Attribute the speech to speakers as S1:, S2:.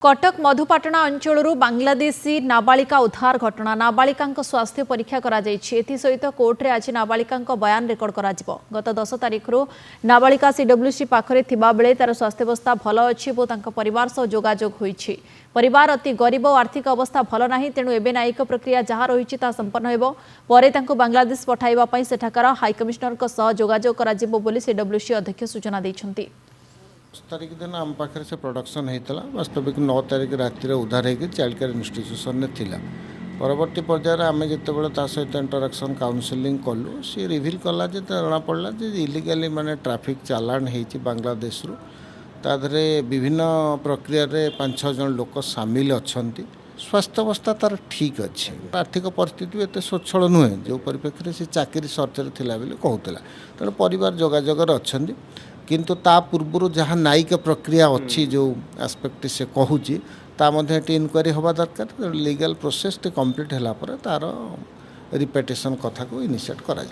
S1: कटक मधुपाटना अंचल बांग्लादेशी नाबालिका उद्धार घटना नाबालिका स्वास्थ्य परीक्षा सहित कोर्टे आज नाबालिका बयान रेकर्ड करा गत 10 तारिख नाबालिका सीडब्ल्यूसी पाखरे थिबा बेले तार स्वास्थ्यावस्था भल अच्छी और परिवार सह जोगाजोग होईछि। परिवार अति गरीब और आर्थिक अवस्था भल नाही, तेणु एबे न्यायिक प्रक्रिया जहाँ रही संपन्न हेबो परे तांको बांग्लादेश पठाइबा पई सेठाकार हाईकमिशनर सह जोगाजोग कराजिबो बोली सीडब्ल्यूसी अध्यक्ष सूचना दैछन्ति।
S2: 10 तारिख दिन आम पाखे से प्रोडक्शन होता वास्तविक 9 तारिख रातिर उद्धार होकर चाइल्ड केयर इन्स्टिट्यूशन में थिला। परवर्ती पर्यायर आम जिते सहित इंटराक्शन काउनसिलिंग कलु सी रिविल कला जना पड़ा इलिगाली माने ट्रैफिक चालान होती बांग्लादेश रु ताधरे विभिन्न प्रक्रिया 5-6 जन लोक सामिल अच्छा। स्वास्थ्य अवस्था तार ठीक अच्छे, आर्थिक परिस्थिति भी एत स्वच्छल नुहे जो परिप्रेक्षी से चाकरी सर्च थिला बेले कहूला, तेणु परिवार जोगाजोगर अच्छा। किंतु ता पूर्व जहाँ न्यायिक प्रक्रिया अच्छी जो आस्पेक्ट से कहूँ ता इनक्वारी हवा दरकार। लीगल प्रोसेस कंप्लीट होला पर तार रिपेटेशन कथा को इनिशिएट करा।